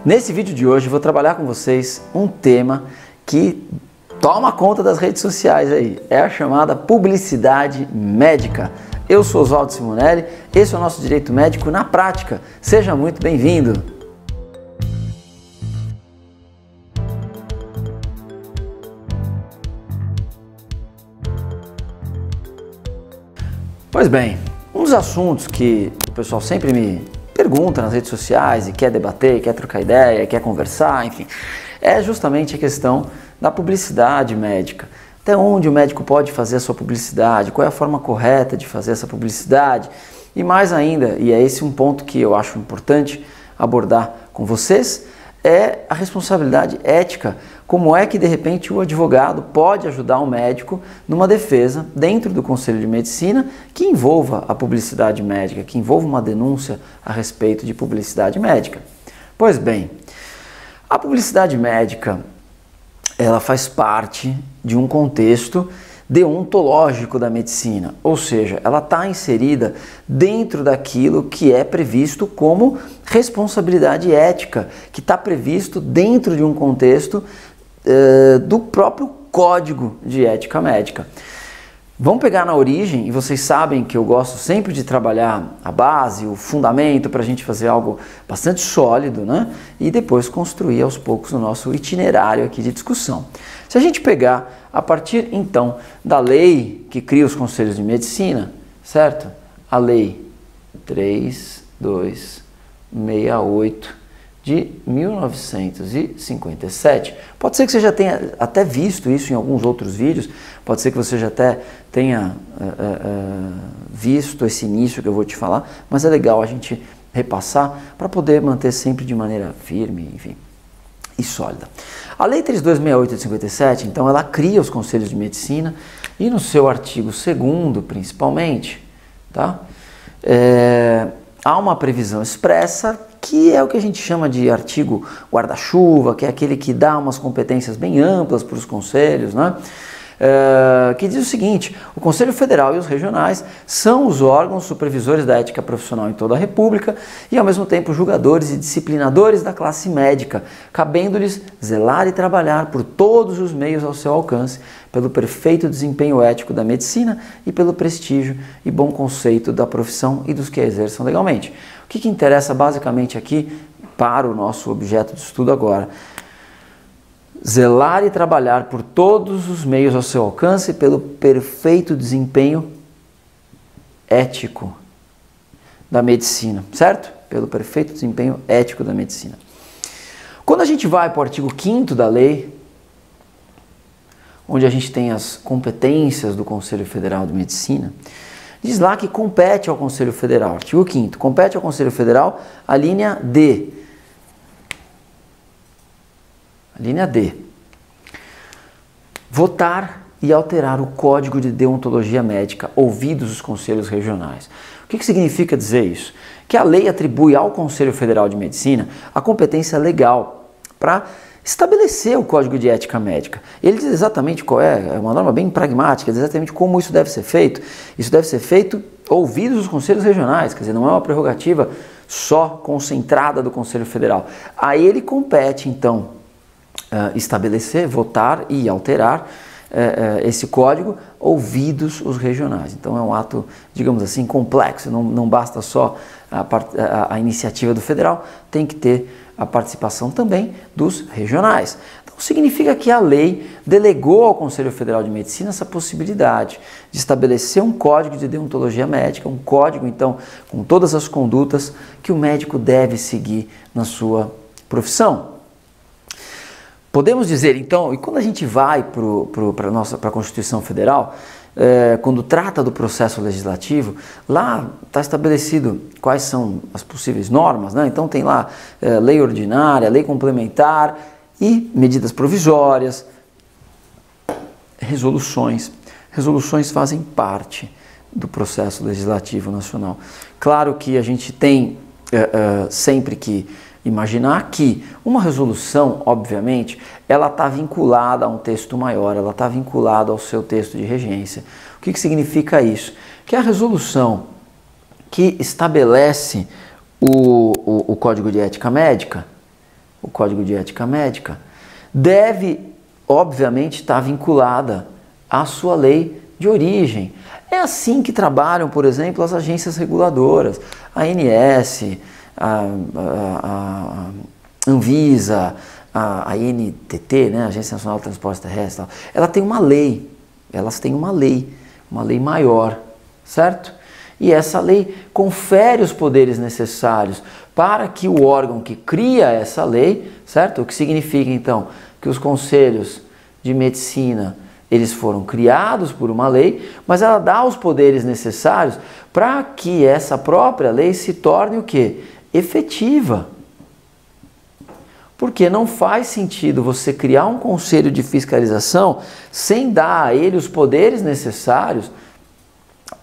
Nesse vídeo de hoje eu vou trabalhar com vocês um tema que toma conta das redes sociais aí, é a chamada publicidade médica. Eu sou Oswaldo Simonelli, esse é o nosso Direito Médico na Prática. Seja muito bem-vindo! Pois bem, um dos assuntos que o pessoal sempre me pergunta nas redes sociais e quer debater, quer trocar ideia, quer conversar, enfim, é justamente a questão da publicidade médica. Até onde o médico pode fazer a sua publicidade, qual é a forma correta de fazer essa publicidade e mais ainda, e é esse um ponto que eu acho importante abordar com vocês, é a responsabilidade ética. Como é que de repente o advogado pode ajudar o médico numa defesa dentro do Conselho de Medicina que envolva a publicidade médica, que envolva uma denúncia a respeito de publicidade médica? Pois bem, a publicidade médica ela faz parte de um contexto deontológico da medicina, ou seja, ela está inserida dentro daquilo que é previsto como responsabilidade ética, que está previsto dentro de um contexto do próprio Código de Ética Médica. Vamos pegar na origem, e vocês sabem que eu gosto sempre de trabalhar a base, o fundamento, para a gente fazer algo bastante sólido, né? E depois construir aos poucos o nosso itinerário aqui de discussão. Se a gente pegar a partir então da lei que cria os conselhos de medicina, certo? A lei 3268 de 1957. Pode ser que você já tenha até visto isso em alguns outros vídeos, pode ser que você já até tenha visto esse início que eu vou te falar, mas é legal a gente repassar para poder manter sempre de maneira firme, enfim, e sólida. A Lei 3268 de 57, então, ela cria os conselhos de medicina e no seu artigo 2º, principalmente, tá? Há uma previsão expressa que é o que a gente chama de artigo guarda-chuva, que é aquele que dá umas competências bem amplas para os conselhos, né? Que diz o seguinte: o Conselho Federal e os regionais são os órgãos supervisores da ética profissional em toda a República e, ao mesmo tempo, julgadores e disciplinadores da classe médica, cabendo-lhes zelar e trabalhar por todos os meios ao seu alcance, pelo perfeito desempenho ético da medicina e pelo prestígio e bom conceito da profissão e dos que a exerçam legalmente. O que interessa basicamente aqui para o nosso objeto de estudo agora? Zelar e trabalhar por todos os meios ao seu alcance pelo perfeito desempenho ético da medicina, certo? Pelo perfeito desempenho ético da medicina. Quando a gente vai para o artigo 5º da lei, onde a gente tem as competências do Conselho Federal de Medicina, diz lá que compete ao Conselho Federal, artigo 5º, compete ao Conselho Federal a linha D. A linha D. Votar e alterar o Código de Deontologia Médica, ouvidos os conselhos regionais. O que significa dizer isso? Que a lei atribui ao Conselho Federal de Medicina a competência legal para estabelecer o Código de Ética Médica. Ele diz exatamente qual é uma norma bem pragmática, diz exatamente como isso deve ser feito. Isso deve ser feito ouvidos os conselhos regionais, quer dizer, não é uma prerrogativa só concentrada do Conselho Federal. A ele compete, então, estabelecer, votar e alterar esse código, ouvidos os regionais. Então é um ato, digamos assim, complexo, não basta só a iniciativa do federal, tem que ter a participação também dos regionais. Então significa que a lei delegou ao Conselho Federal de Medicina essa possibilidade de estabelecer um código de deontologia médica, um código então com todas as condutas que o médico deve seguir na sua profissão. Podemos dizer, então, e quando a gente vai para a Constituição Federal, quando trata do processo legislativo, lá está estabelecido quais são as possíveis normas, né? Então tem lá lei ordinária, lei complementar e medidas provisórias, resoluções. Resoluções fazem parte do processo legislativo nacional. Claro que a gente tem sempre que imaginar que uma resolução, obviamente, ela está vinculada a um texto maior, ela está vinculada ao seu texto de regência. O que significa isso? Que a resolução que estabelece o Código de Ética Médica, o Código de Ética Médica, deve, obviamente, estar vinculada à sua lei de origem. É assim que trabalham, por exemplo, as agências reguladoras, a ANS, a Anvisa, a ANTT, né, Agência Nacional de Transporte Terrestre, ela tem uma lei, elas têm uma lei maior, certo? E essa lei confere os poderes necessários para que o órgão que cria essa lei, certo? O que significa então que os conselhos de medicina, eles foram criados por uma lei, mas ela dá os poderes necessários para que essa própria lei se torne o quê? Efetiva. Porque não faz sentido você criar um conselho de fiscalização sem dar a ele os poderes necessários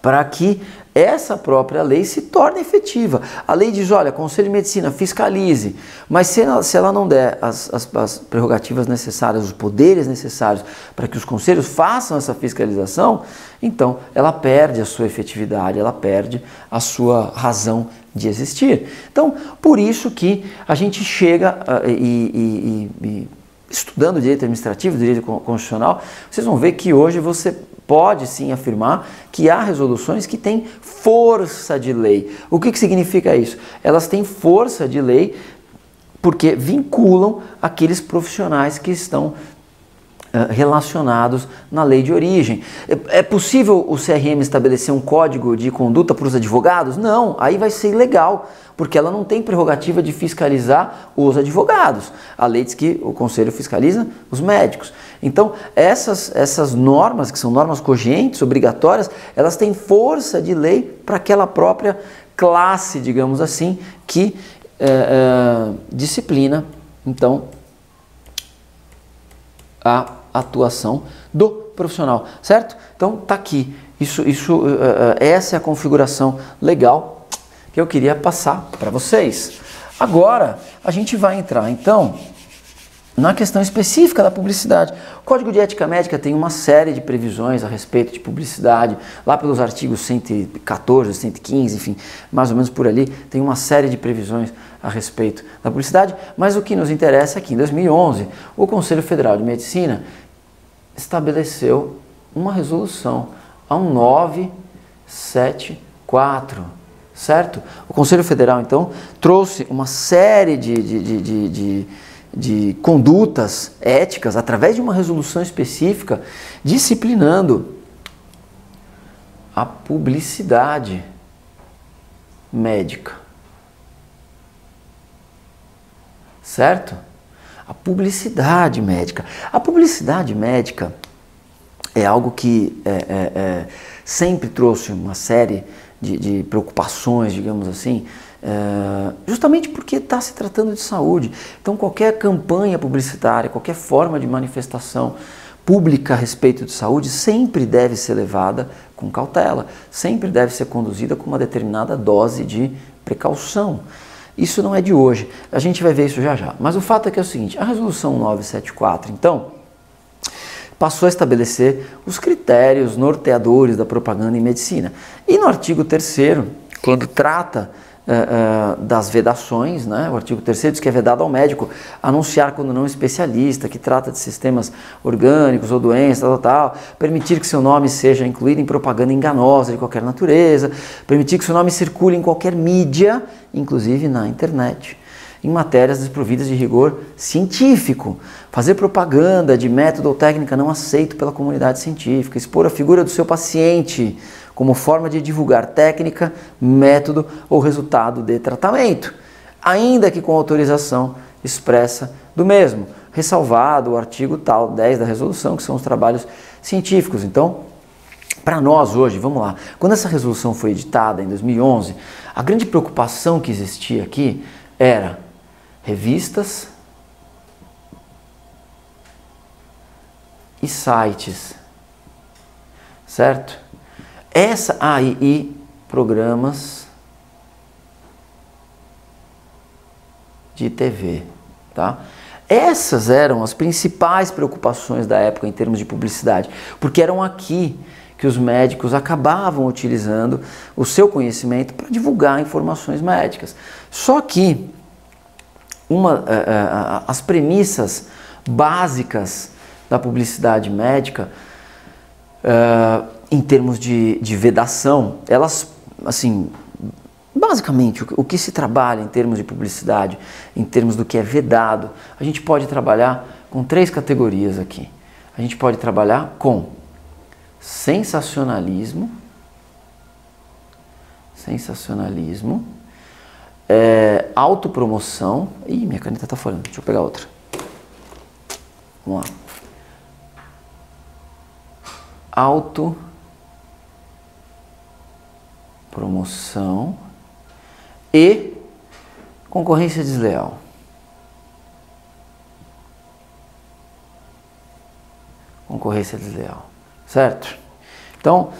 para que essa própria lei se torne efetiva. A lei diz, olha, Conselho de Medicina, fiscalize, mas se ela não der as prerrogativas necessárias, os poderes necessários para que os conselhos façam essa fiscalização, então ela perde a sua efetividade, ela perde a sua razão de existir. Então, por isso que a gente chega estudando direito administrativo, direito constitucional, vocês vão ver que hoje você pode sim afirmar que há resoluções que têm força de lei. O que significa isso? Elas têm força de lei porque vinculam aqueles profissionais que estão relacionados na lei de origem. É possível o CRM estabelecer um código de conduta para os advogados? Não, aí vai ser ilegal, porque ela não tem prerrogativa de fiscalizar os advogados. A lei diz que o conselho fiscaliza os médicos. Então, essas normas, que são normas cogentes, obrigatórias, elas têm força de lei para aquela própria classe, digamos assim, que disciplina, então, a atuação do profissional, certo? Então tá aqui, essa é a configuração legal que eu queria passar para vocês. Agora a gente vai entrar então na questão específica da publicidade. O Código de Ética Médica tem uma série de previsões a respeito de publicidade, lá pelos artigos 114, 115, enfim, mais ou menos por ali, tem uma série de previsões a respeito da publicidade, mas o que nos interessa é que em 2011 o Conselho Federal de Medicina estabeleceu uma resolução, a 1974, certo? O Conselho Federal, então, trouxe uma série de condutas éticas através de uma resolução específica disciplinando a publicidade médica, certo? A publicidade médica. A publicidade médica é algo que sempre trouxe uma série de preocupações, digamos assim, justamente porque está se tratando de saúde. Então qualquer campanha publicitária, qualquer forma de manifestação pública a respeito de saúde sempre deve ser levada com cautela, sempre deve ser conduzida com uma determinada dose de precaução. Isso não é de hoje, a gente vai ver isso já já. Mas o fato é que é o seguinte, a resolução 974, então, passou a estabelecer os critérios norteadores da propaganda em medicina. E no artigo 3º, quando trata das vedações, né? O artigo 3º diz que é vedado ao médico anunciar quando não especialista, que trata de sistemas orgânicos ou doenças, permitir que seu nome seja incluído em propaganda enganosa de qualquer natureza, permitir que seu nome circule em qualquer mídia, inclusive na internet, em matérias desprovidas de rigor científico, fazer propaganda de método ou técnica não aceito pela comunidade científica, expor a figura do seu paciente como forma de divulgar técnica, método ou resultado de tratamento, ainda que com autorização expressa do mesmo, ressalvado o artigo tal 10 da resolução, que são os trabalhos científicos. Então, para nós hoje, vamos lá, quando essa resolução foi editada em 2011, a grande preocupação que existia aqui era revistas e sites, certo? E programas de TV, tá? Essas eram as principais preocupações da época em termos de publicidade, porque eram aqui que os médicos acabavam utilizando o seu conhecimento para divulgar informações médicas. Só que as premissas básicas da publicidade médica, em termos de vedação, elas, assim, basicamente, o que se trabalha em termos de publicidade, em termos do que é vedado, a gente pode trabalhar com 3 categorias aqui. A gente pode trabalhar com sensacionalismo, autopromoção. Ih, minha caneta tá falhando, deixa eu pegar outra. Vamos lá. Autopromoção e concorrência desleal. Concorrência desleal, certo? Então,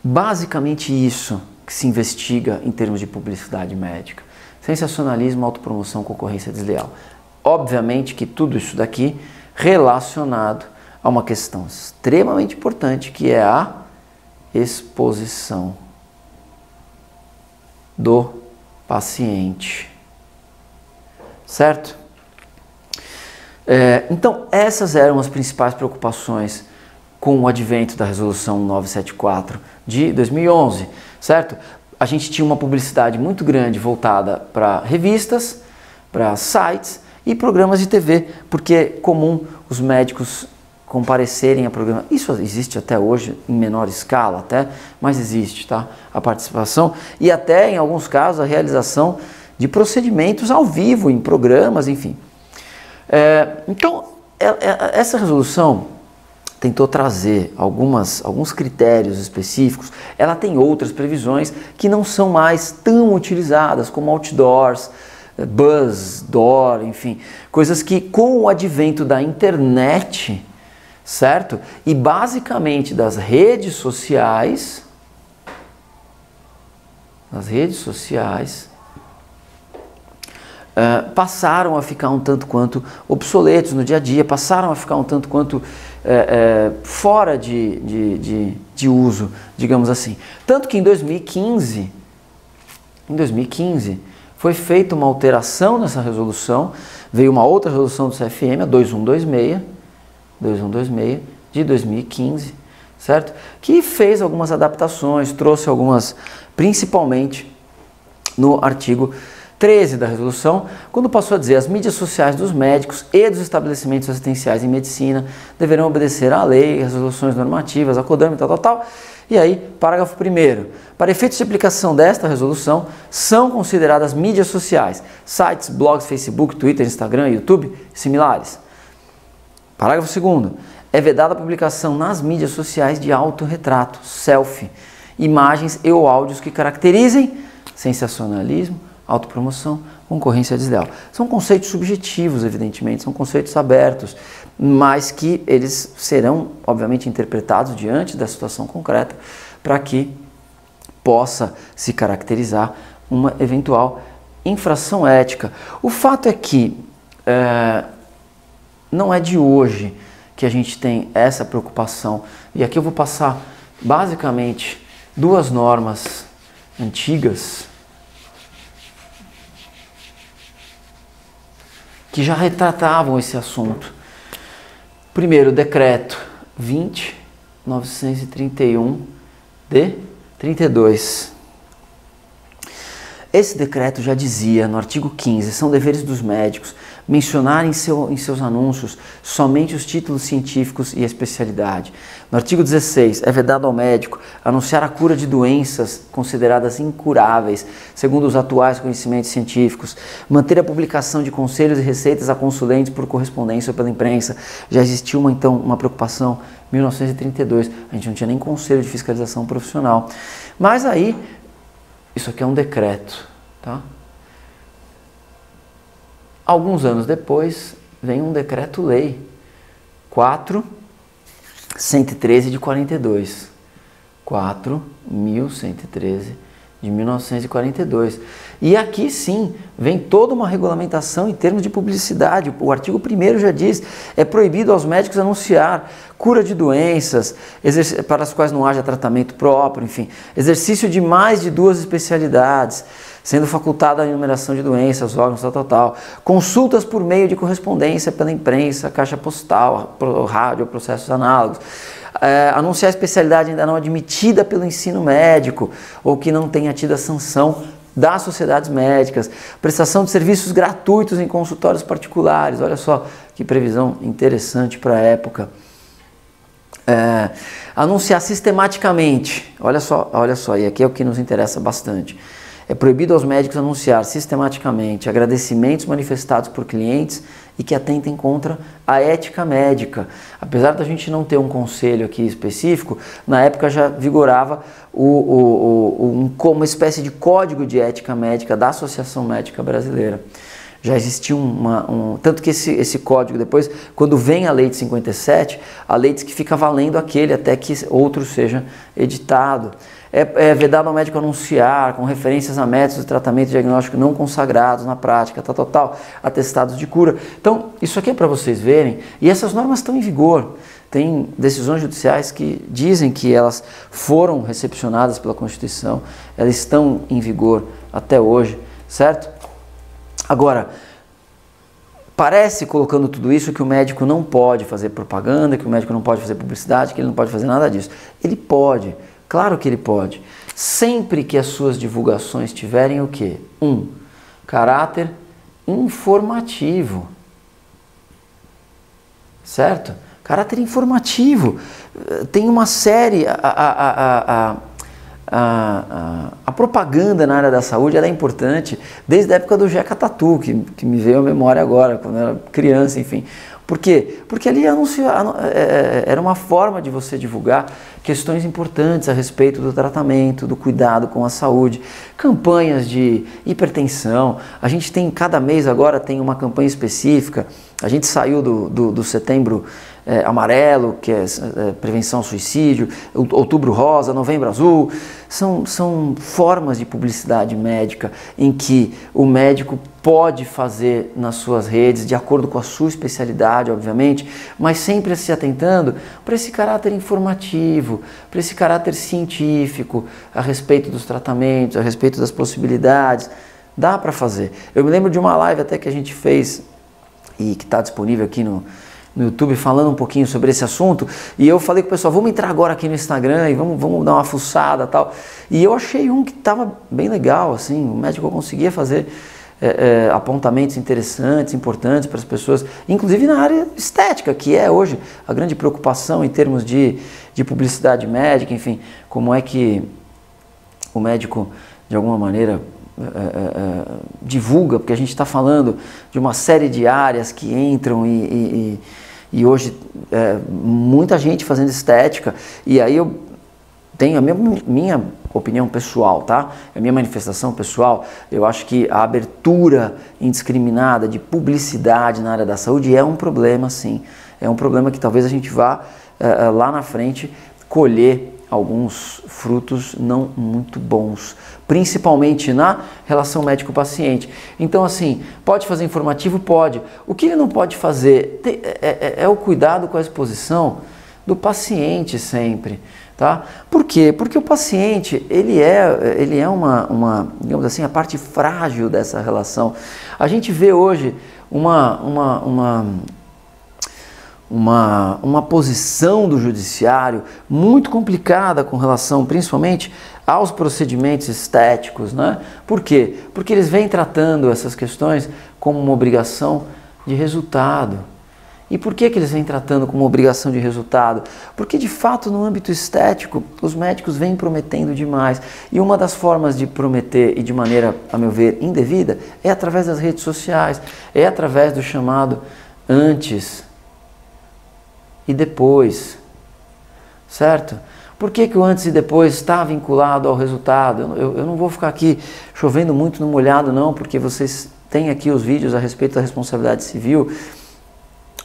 basicamente isso que se investiga em termos de publicidade médica. Sensacionalismo, autopromoção, concorrência desleal. Obviamente que tudo isso daqui relacionado a uma questão extremamente importante, que é a exposição do paciente, certo? Então, essas eram as principais preocupações com o advento da Resolução 974 de 2011, certo? A gente tinha uma publicidade muito grande voltada para revistas, para sites e programas de TV, porque é comum os médicos comparecerem a programas. Isso existe até hoje, em menor escala até, mas existe, tá? A participação e até, em alguns casos, a realização de procedimentos ao vivo, em programas, enfim. Então, essa resolução tentou trazer alguns critérios específicos. Ela tem outras previsões que não são mais tão utilizadas, como outdoors, buzz, door, enfim, coisas que com o advento da internet, certo? E basicamente das redes sociais, passaram a ficar um tanto quanto obsoletos no dia a dia, passaram a ficar um tanto quanto fora de uso, digamos assim. Tanto que em 2015 foi feita uma alteração nessa resolução, veio uma outra resolução do CFM, a 2126 de 2015, certo? Que fez algumas adaptações, trouxe algumas, principalmente no artigo 13 da resolução, quando passou a dizer: as mídias sociais dos médicos e dos estabelecimentos assistenciais em medicina deverão obedecer à lei, resoluções normativas, a CODAM e tal. E aí, parágrafo 1º. Para efeitos de aplicação desta resolução, são consideradas mídias sociais, sites, blogs, Facebook, Twitter, Instagram, YouTube e similares. Parágrafo 2º. É vedada a publicação nas mídias sociais de autorretrato, selfie, imagens e ou áudios que caracterizem sensacionalismo, autopromoção, concorrência desleal. São conceitos subjetivos, evidentemente, são conceitos abertos, mas que eles serão, obviamente, interpretados diante da situação concreta para que possa se caracterizar uma eventual infração ética. O fato é que não é de hoje que a gente tem essa preocupação, e aqui eu vou passar basicamente 2 normas antigas que já retratavam esse assunto. Primeiro, o decreto 20.931 de 32. Esse decreto já dizia, no artigo 15, são deveres dos médicos mencionar em seus anúncios somente os títulos científicos e a especialidade. No artigo 16, é vedado ao médico anunciar a cura de doenças consideradas incuráveis, segundo os atuais conhecimentos científicos, manter a publicação de conselhos e receitas a consulentes por correspondência ou pela imprensa. Já existiu uma preocupação em 1932, a gente não tinha nem conselho de fiscalização profissional. Mas aí, isso aqui é um decreto, tá? Alguns anos depois, vem um decreto-lei 4.113 de 42. 4.113 de 1942. E aqui sim, vem toda uma regulamentação em termos de publicidade. O artigo 1º já diz, é proibido aos médicos anunciar cura de doenças, para as quais não haja tratamento próprio, enfim, exercício de mais de 2 especialidades, sendo facultada a enumeração de doenças, órgãos, tal. Consultas por meio de correspondência pela imprensa, caixa postal, rádio, processos análogos. Anunciar especialidade ainda não admitida pelo ensino médico ou que não tenha tido a sanção das sociedades médicas, prestação de serviços gratuitos em consultórios particulares, olha só que previsão interessante para a época. Anunciar sistematicamente, olha só, e aqui é o que nos interessa bastante. É proibido aos médicos anunciar sistematicamente agradecimentos manifestados por clientes e que atentem contra a ética médica. Apesar da gente não ter um conselho aqui específico, na época já vigorava uma espécie de código de ética médica da Associação Médica Brasileira. Já existia tanto que esse código depois, quando vem a lei de 57, a lei diz que fica valendo aquele até que outro seja editado. É vedado ao médico anunciar com referências a métodos de tratamento e diagnóstico não consagrados na prática, atestados de cura. Então, isso aqui é para vocês verem, e essas normas estão em vigor. Tem decisões judiciais que dizem que elas foram recepcionadas pela Constituição, elas estão em vigor até hoje, certo? Agora, parece, colocando tudo isso, que o médico não pode fazer propaganda, que o médico não pode fazer publicidade, que ele não pode fazer nada disso. Ele pode, claro que ele pode, sempre que as suas divulgações tiverem o quê? Caráter informativo, certo? Caráter informativo. Tem uma série, a propaganda na área da saúde ela é importante desde a época do Jeca Tatu, que me veio à memória agora, quando eu era criança, enfim. Por quê? Porque ali era uma forma de você divulgar questões importantes a respeito do tratamento, do cuidado com a saúde, campanhas de hipertensão. A gente tem, cada mês agora tem uma campanha específica. A gente saiu do setembro amarelo, que é prevenção ao suicídio, outubro rosa, novembro azul. São formas de publicidade médica em que o médico pode fazer nas suas redes, de acordo com a sua especialidade, obviamente, mas sempre se atentando para esse caráter informativo, para esse caráter científico, a respeito dos tratamentos, a respeito das possibilidades. Dá para fazer. Eu me lembro de uma live até que a gente fez, e que está disponível aqui no YouTube, falando um pouquinho sobre esse assunto, e eu falei com o pessoal, vamos entrar agora aqui no Instagram e vamos dar uma fuçada e tal, e eu achei um que estava bem legal, assim, o médico conseguia fazer apontamentos interessantes, importantes para as pessoas, inclusive na área estética, que é hoje a grande preocupação em termos de publicidade médica, enfim, como é que o médico, de alguma maneira, divulga, porque a gente está falando de uma série de áreas que entram e hoje muita gente fazendo estética, e aí eu tenho a minha opinião pessoal, tá? A minha manifestação pessoal, eu acho que a abertura indiscriminada de publicidade na área da saúde é um problema, sim. É um problema que talvez a gente vá lá na frente colher alguns frutos não muito bons, principalmente na relação médico-paciente. Então, assim, pode fazer informativo? Pode. O que ele não pode fazer é o cuidado com a exposição do paciente sempre, tá? Por quê? Porque o paciente, ele é uma, digamos assim, a parte frágil dessa relação. A gente vê hoje uma posição do judiciário muito complicada com relação, principalmente, aos procedimentos estéticos, né? Por quê? Porque eles vêm tratando essas questões como uma obrigação de resultado. E por que eles vêm tratando como obrigação de resultado? Porque, de fato, no âmbito estético, os médicos vêm prometendo demais. E uma das formas de prometer, e de maneira, a meu ver, indevida, é através das redes sociais, é através do chamado antes e depois, certo? Por que o antes e depois está vinculado ao resultado? Eu não vou ficar aqui chovendo muito no molhado, não, porque vocês têm aqui os vídeos a respeito da responsabilidade civil.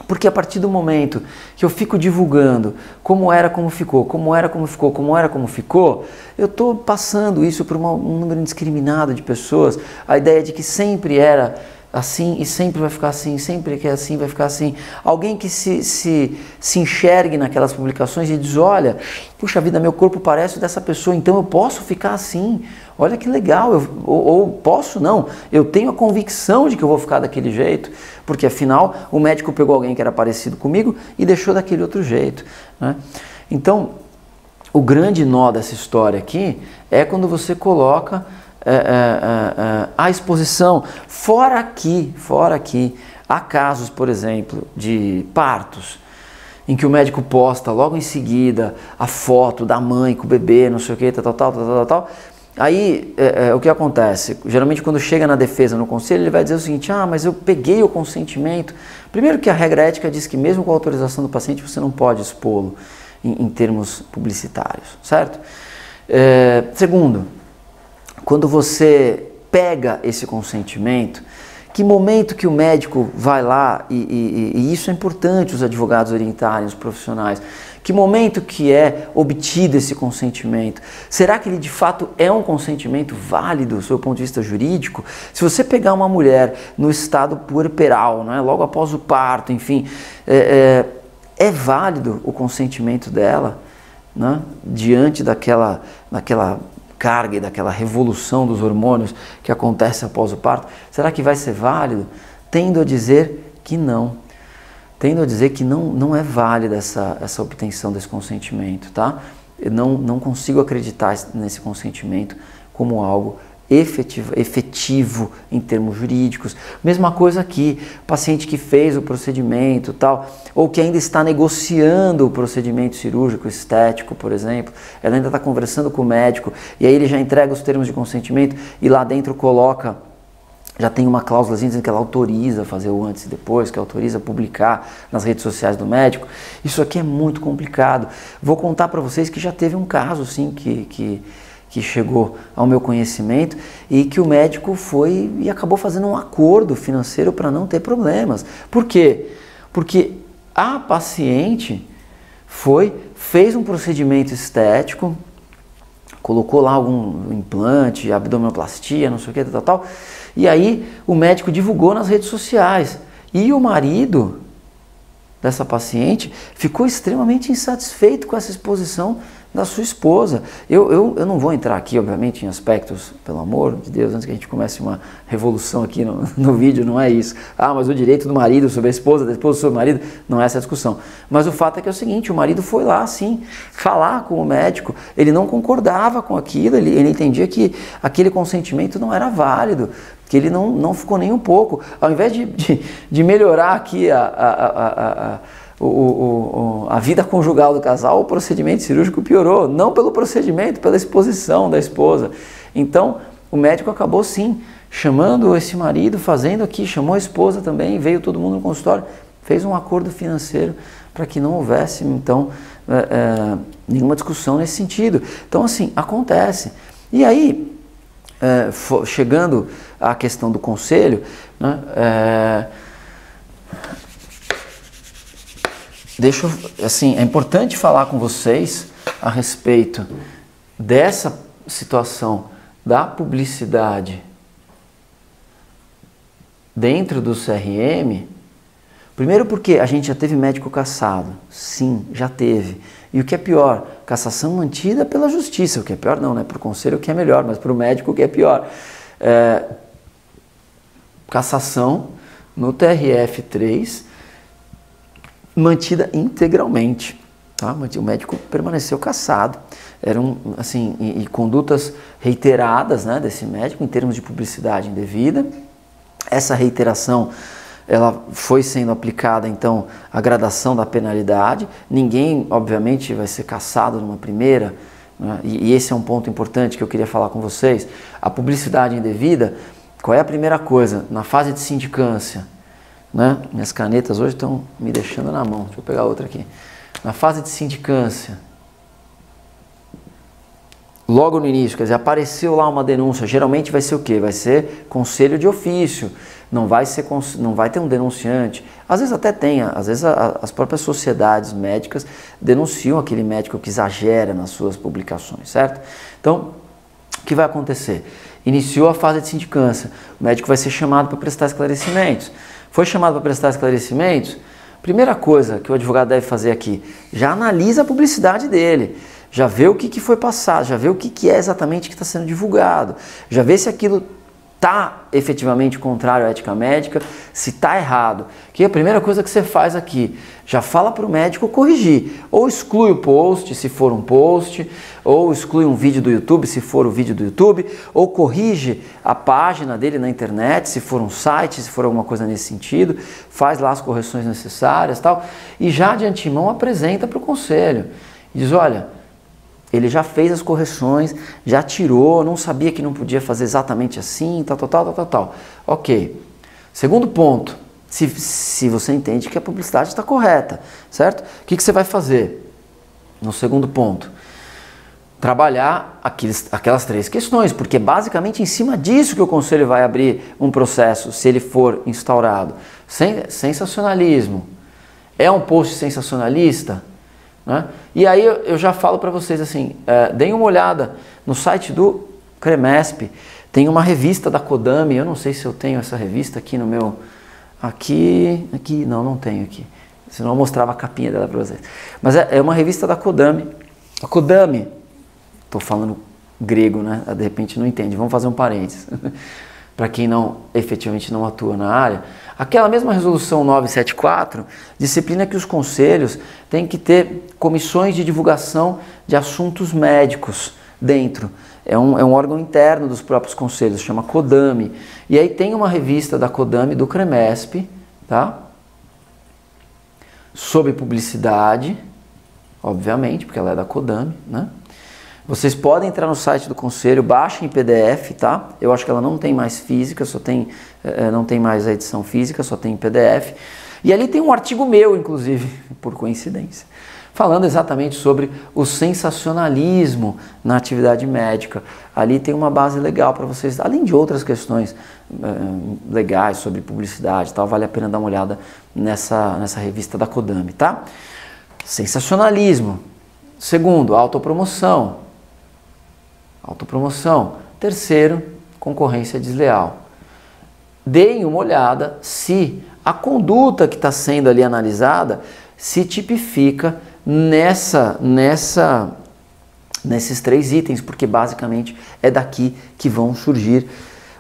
Porque a partir do momento que eu fico divulgando como era, como ficou, como era, como ficou, como era, como ficou, eu estou passando isso para um número indiscriminado de pessoas, a ideia de que sempre era assim e sempre vai ficar assim, sempre que é assim vai ficar assim. Alguém que se enxergue naquelas publicações e diz, olha, puxa vida, meu corpo parece dessa pessoa, então eu posso ficar assim, olha que legal, ou posso não, eu tenho a convicção de que eu vou ficar daquele jeito, porque afinal o médico pegou alguém que era parecido comigo e deixou daquele outro jeito, né? Então, o grande nó dessa história aqui é quando você coloca a exposição. Fora aqui, há casos, por exemplo, de partos, em que o médico posta logo em seguida a foto da mãe com o bebê, não sei o que, tal. Aí, o que acontece? Geralmente quando chega na defesa, no conselho, ele vai dizer o seguinte, mas eu peguei o consentimento. Primeiro que a regra ética diz que mesmo com a autorização do paciente, você não pode expô-lo em termos publicitários, certo? Segundo, quando você pega esse consentimento, que momento que o médico vai lá, e isso é importante os advogados orientarem, os profissionais, que momento que é obtido esse consentimento? Será que ele de fato é um consentimento válido do seu ponto de vista jurídico? Se você pegar uma mulher no estado puerperal, né, logo após o parto, enfim, é válido o consentimento dela, né, diante daquela carga e daquela revolução dos hormônios que acontece após o parto? Será que vai ser válido? Tendo a dizer que não. Tendo a dizer que não é válida essa obtenção desse consentimento, tá? Eu não consigo acreditar nesse consentimento como algo efetivo em termos jurídicos. Mesma coisa aqui, paciente que fez o procedimento, tal, ou que ainda está negociando o procedimento cirúrgico estético, por exemplo, ela ainda está conversando com o médico, e aí ele já entrega os termos de consentimento e lá dentro coloca, já tem uma cláusula dizendo que ela autoriza fazer o antes e depois, que autoriza publicar nas redes sociais do médico. Isso aqui é muito complicado. Vou contar para vocês que já teve um caso, sim, que chegou ao meu conhecimento e que o médico foi e acabou fazendo um acordo financeiro para não ter problemas. Por quê? Porque a paciente fez um procedimento estético, colocou lá algum implante, abdominoplastia, não sei o que, tal, e aí o médico divulgou nas redes sociais. E o marido dessa paciente ficou extremamente insatisfeito com essa exposição da sua esposa. Eu não vou entrar aqui, obviamente, em aspectos, pelo amor de Deus, antes que a gente comece uma revolução aqui no vídeo, não é isso. Mas o direito do marido sobre a esposa, da esposa sobre o marido, não é essa a discussão. Mas o fato é que é o seguinte, o marido foi lá, sim, falar com o médico, ele não concordava com aquilo, ele entendia que aquele consentimento não era válido, que ele não ficou nem um pouco. Ao invés de melhorar aqui a vida conjugal do casal, o procedimento cirúrgico piorou, não pelo procedimento, pela exposição da esposa. Então, o médico acabou sim, chamando esse marido, fazendo aqui, chamou a esposa também, veio todo mundo no consultório, fez um acordo financeiro para que não houvesse, então, nenhuma discussão nesse sentido. Então, assim, acontece. E aí, chegando à questão do conselho, né, é importante falar com vocês a respeito dessa situação da publicidade dentro do CRM. Primeiro porque a gente já teve médico cassado, sim, já teve. E o que é pior, cassação mantida pela justiça, o que é pior não, né? Para o conselho o que é melhor, mas para o médico o que é pior. Cassação no TRF3, mantida integralmente, tá? O médico permaneceu cassado, eram assim, e condutas reiteradas, né, desse médico em termos de publicidade indevida. Essa reiteração, ela foi sendo aplicada, então, a gradação da penalidade. Ninguém, obviamente, vai ser cassado numa primeira, né? E esse é um ponto importante que eu queria falar com vocês. A publicidade indevida, qual é a primeira coisa? Na fase de sindicância, né? Minhas canetas hoje estão me deixando na mão. Deixa eu pegar outra aqui. Na fase de sindicância, logo no início, quer dizer, apareceu lá uma denúncia, geralmente vai ser o quê? Vai ser conselho de ofício, não vai ter um denunciante. Às vezes até tem, às vezes as próprias sociedades médicas denunciam aquele médico que exagera nas suas publicações, certo? Então, O que vai acontecer? Iniciou a fase de sindicância, o médico vai ser chamado para prestar esclarecimentos. Foi chamado para prestar esclarecimentos, primeira coisa que o advogado deve fazer aqui, já analisa a publicidade dele, já vê o que foi passado, já vê o que é exatamente que está sendo divulgado, já vê se aquilo está efetivamente contrário à ética médica, se está errado. Que a primeira coisa que você faz aqui, já fala para o médico corrigir, ou exclui o post, se for um post, ou exclui um vídeo do YouTube, se for o vídeo do YouTube, ou corrige a página dele na internet, se for um site, se for alguma coisa nesse sentido, faz lá as correções necessárias, tal, e já de antemão apresenta para o conselho. E diz, olha, ele já fez as correções, já tirou, não sabia que não podia fazer exatamente assim, tal. Ok. Segundo ponto, se você entende que a publicidade está correta, certo? O que você vai fazer? No segundo ponto, trabalhar aquelas 3 questões, porque basicamente em cima disso que o conselho vai abrir um processo, se ele for instaurado. Sensacionalismo. É um post sensacionalista? Né? E aí eu já falo para vocês assim, deem uma olhada no site do CREMESP, tem uma revista da Kodami, eu não sei se eu tenho essa revista aqui no meu... Aqui, não tenho aqui, senão eu mostrava a capinha dela para vocês. Mas é uma revista da Kodami. A Kodami, estou falando grego, né? De repente não entende, vamos fazer um parênteses. Para quem efetivamente não atua na área, aquela mesma resolução 974 disciplina que os conselhos têm que ter comissões de divulgação de assuntos médicos dentro. É um órgão interno dos próprios conselhos, chama Kodami. E aí tem uma revista da Kodami, do CREMESP, tá? Sobre publicidade, obviamente, porque ela é da Kodami, né? Vocês podem entrar no site do conselho, baixem em PDF, tá? Eu acho que ela não tem mais física, não tem mais a edição física, só tem em PDF. E ali tem um artigo meu, inclusive, por coincidência, falando exatamente sobre o sensacionalismo na atividade médica. Ali tem uma base legal para vocês, além de outras questões legais sobre publicidade e tal, vale a pena dar uma olhada nessa revista da Kodami, tá? Sensacionalismo. Segundo, autopromoção. Terceiro, concorrência desleal. Deem uma olhada se a conduta que está sendo ali analisada se tipifica nesses 3 itens, porque basicamente é daqui que vão surgir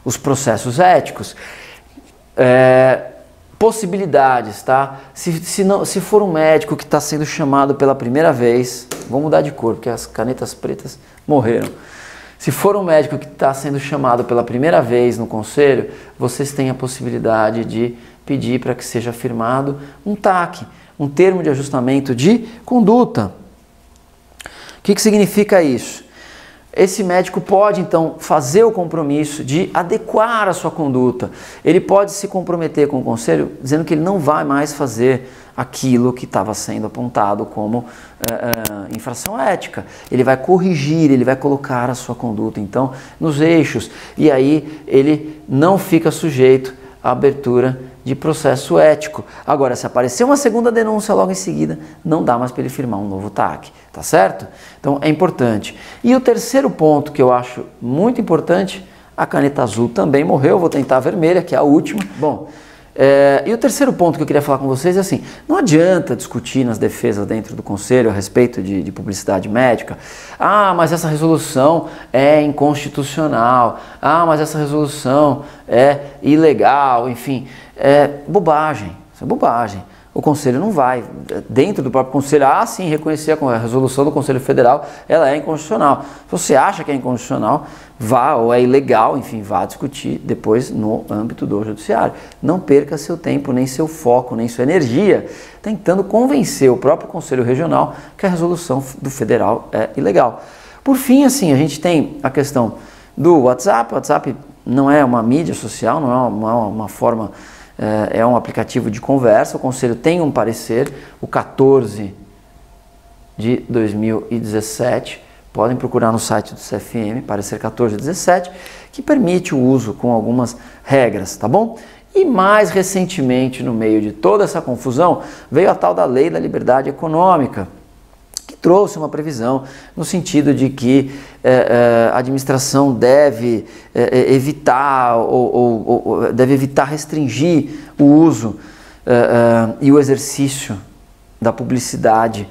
os processos éticos. Possibilidades, tá? Se for um médico que está sendo chamado pela primeira vez, vou mudar de cor, porque as canetas pretas morreram. Se for um médico que está sendo chamado pela primeira vez no conselho, vocês têm a possibilidade de pedir para que seja firmado um TAC, um termo de ajustamento de conduta. O que significa isso? Esse médico pode, então, fazer o compromisso de adequar a sua conduta. Ele pode se comprometer com o conselho dizendo que ele não vai mais fazer aquilo que estava sendo apontado como infração ética. Ele vai corrigir, ele vai colocar a sua conduta, então, nos eixos. E aí ele não fica sujeito à abertura de processo ético. Agora, se aparecer uma segunda denúncia logo em seguida, não dá mais para ele firmar um novo TAC, tá certo? Então é importante. E o terceiro ponto que eu acho muito importante, a caneta azul também morreu, vou tentar a vermelha, que é a última. Bom, e o terceiro ponto que eu queria falar com vocês é assim, não adianta discutir nas defesas dentro do conselho a respeito de publicidade médica. Ah, mas essa resolução é inconstitucional. Ah, mas essa resolução é ilegal, enfim. É bobagem, isso é bobagem. O conselho não vai, dentro do próprio conselho, sim, reconhecer a resolução do Conselho Federal, ela é inconstitucional. Se você acha que é inconstitucional, vá, ou é ilegal, enfim, vá discutir depois no âmbito do judiciário. Não perca seu tempo, nem seu foco, nem sua energia, tentando convencer o próprio Conselho Regional que a resolução do Federal é ilegal. Por fim, assim, a gente tem a questão do WhatsApp. O WhatsApp não é uma mídia social, não é uma forma... É um aplicativo de conversa. O Conselho tem um parecer, o 14 de 2017, podem procurar no site do CFM, parecer 14 de 17, que permite o uso com algumas regras, tá bom? E mais recentemente, no meio de toda essa confusão, veio a tal da Lei da Liberdade Econômica, que trouxe uma previsão no sentido de que a administração deve evitar deve evitar restringir o uso e o exercício da publicidade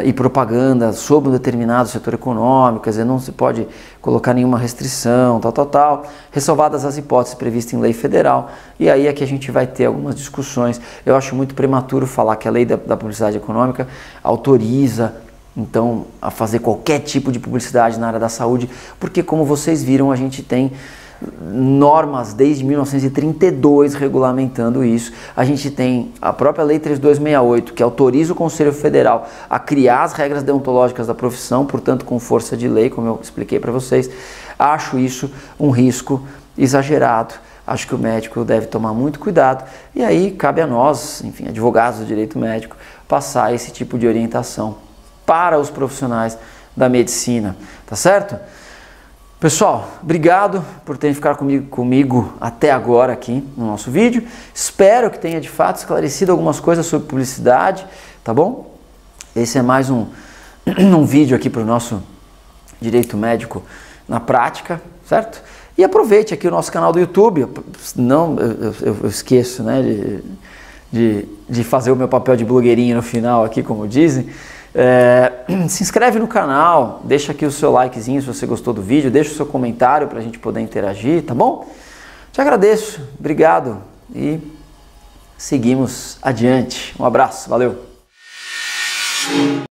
e propaganda sobre um determinado setor econômico, quer dizer, não se pode colocar nenhuma restrição, tal, ressalvadas as hipóteses previstas em lei federal. E aí é que a gente vai ter algumas discussões. Eu acho muito prematuro falar que a lei da publicidade econômica autoriza, então, a fazer qualquer tipo de publicidade na área da saúde, porque, como vocês viram, a gente tem normas desde 1932 regulamentando isso. A gente tem a própria Lei 3268, que autoriza o Conselho Federal a criar as regras deontológicas da profissão, portanto com força de lei, como eu expliquei para vocês. Acho isso um risco exagerado. Acho que o médico deve tomar muito cuidado e aí cabe a nós, enfim, advogados do direito médico, passar esse tipo de orientação para os profissionais da medicina, tá certo? Pessoal, obrigado por terem ficado comigo até agora aqui no nosso vídeo. Espero que tenha de fato esclarecido algumas coisas sobre publicidade, tá bom? Esse é mais um vídeo aqui para o nosso direito médico na prática, certo? E aproveite aqui o nosso canal do YouTube, não, eu esqueço, né, de fazer o meu papel de blogueirinho no final aqui, como dizem. Se inscreve no canal, deixa aqui o seu likezinho se você gostou do vídeo, deixa o seu comentário para a gente poder interagir, tá bom? Te agradeço, obrigado e seguimos adiante. Um abraço, valeu!